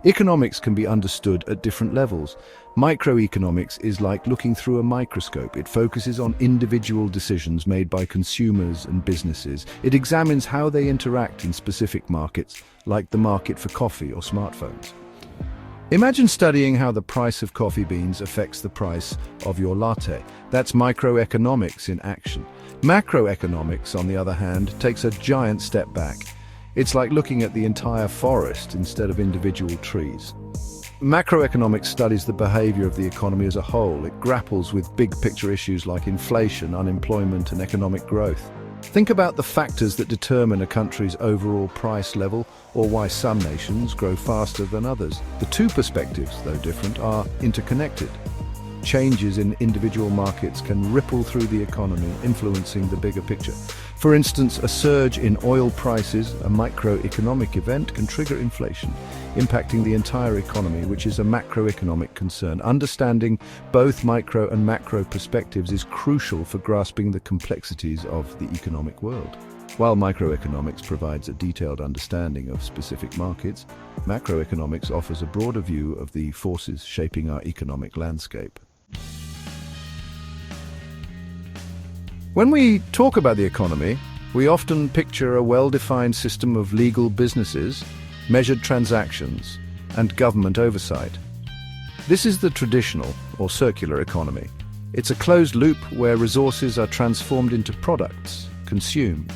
Economics can be understood at different levels. Microeconomics is like looking through a microscope. It focuses on individual decisions made by consumers and businesses. It examines how they interact in specific markets, like the market for coffee or smartphones. Imagine studying how the price of coffee beans affects the price of your latte. That's microeconomics in action. Macroeconomics, on the other hand, takes a giant step back. It's like looking at the entire forest instead of individual trees. Macroeconomics studies the behavior of the economy as a whole. It grapples with big-picture issues like inflation, unemployment, and economic growth. Think about the factors that determine a country's overall price level, or why some nations grow faster than others. The two perspectives, though different, are interconnected. Changes in individual markets can ripple through the economy, influencing the bigger picture. For instance, a surge in oil prices, a microeconomic event, can trigger inflation, impacting the entire economy, which is a macroeconomic concern. Understanding both micro and macro perspectives is crucial for grasping the complexities of the economic world. While microeconomics provides a detailed understanding of specific markets, macroeconomics offers a broader view of the forces shaping our economic landscape. When we talk about the economy, we often picture a well-defined system of legal businesses, measured transactions, and government oversight. This is the traditional or circular economy. It's a closed loop where resources are transformed into products, consumed,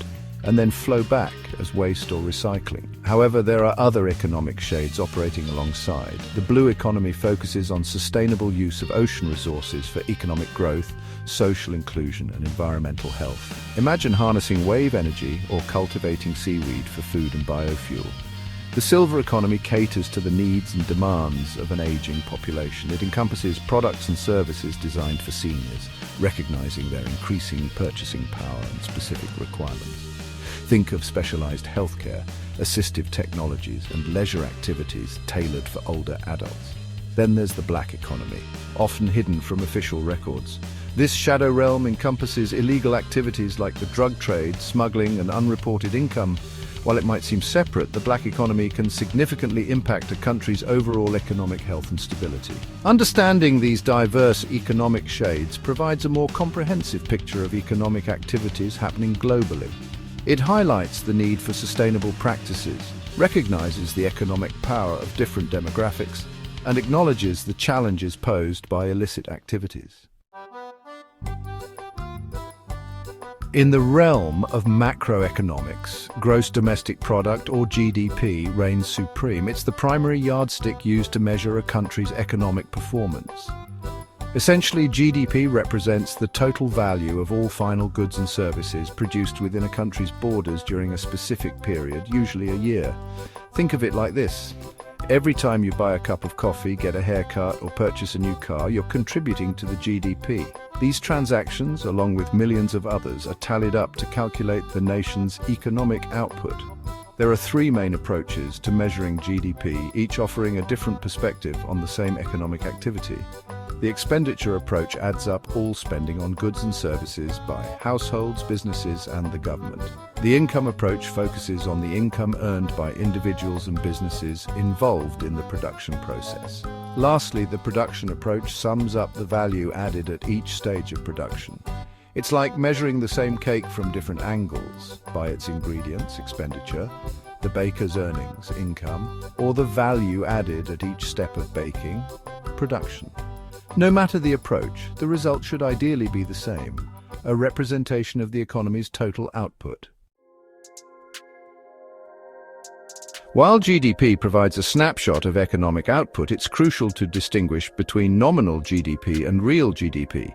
and then flow back as waste or recycling. However, there are other economic shades operating alongside. The blue economy focuses on sustainable use of ocean resources for economic growth, social inclusion, and environmental health. Imagine harnessing wave energy or cultivating seaweed for food and biofuel. The silver economy caters to the needs and demands of an aging population. It encompasses products and services designed for seniors, recognizing their increasing purchasing power and specific requirements. Think of specialized healthcare, assistive technologies, and leisure activities tailored for older adults. Then there's the black economy, often hidden from official records. This shadow realm encompasses illegal activities like the drug trade, smuggling, and unreported income. While it might seem separate, the black economy can significantly impact a country's overall economic health and stability. Understanding these diverse economic shades provides a more comprehensive picture of economic activities happening globally. It highlights the need for sustainable practices, recognizes the economic power of different demographics, and acknowledges the challenges posed by illicit activities. In the realm of macroeconomics, gross domestic product, or GDP, reigns supreme. It's the primary yardstick used to measure a country's economic performance. Essentially, GDP represents the total value of all final goods and services produced within a country's borders during a specific period, usually a year. Think of it like this. Every time you buy a cup of coffee, get a haircut, or purchase a new car, you're contributing to the GDP. These transactions, along with millions of others, are tallied up to calculate the nation's economic output. There are three main approaches to measuring GDP, each offering a different perspective on the same economic activity. The expenditure approach adds up all spending on goods and services by households, businesses, and the government. The income approach focuses on the income earned by individuals and businesses involved in the production process. Lastly, the production approach sums up the value added at each stage of production. It's like measuring the same cake from different angles, by its ingredients, expenditure, the baker's earnings, income, or the value added at each step of baking, production. No matter the approach, the result should ideally be the same, a representation of the economy's total output. While GDP provides a snapshot of economic output, it's crucial to distinguish between nominal GDP and real GDP.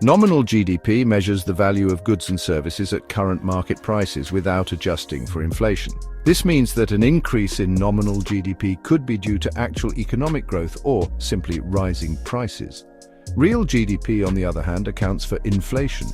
Nominal GDP measures the value of goods and services at current market prices without adjusting for inflation. This means that an increase in nominal GDP could be due to actual economic growth or simply rising prices. Real GDP, on the other hand, accounts for inflation.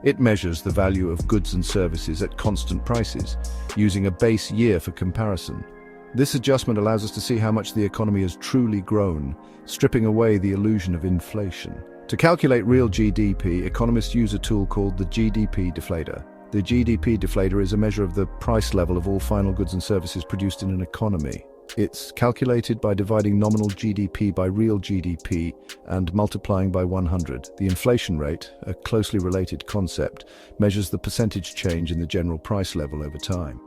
It measures the value of goods and services at constant prices, using a base year for comparison. This adjustment allows us to see how much the economy has truly grown, stripping away the illusion of inflation. To calculate real GDP, economists use a tool called the GDP deflator. The GDP deflator is a measure of the price level of all final goods and services produced in an economy. It's calculated by dividing nominal GDP by real GDP and multiplying by 100. The inflation rate, a closely related concept, measures the percentage change in the general price level over time.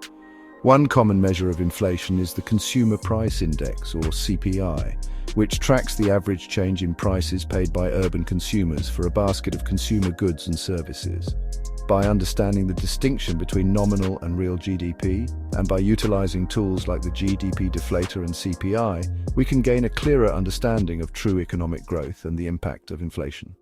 One common measure of inflation is the Consumer Price Index, or CPI, which tracks the average change in prices paid by urban consumers for a basket of consumer goods and services. By understanding the distinction between nominal and real GDP, and by utilizing tools like the GDP deflator and CPI, we can gain a clearer understanding of true economic growth and the impact of inflation.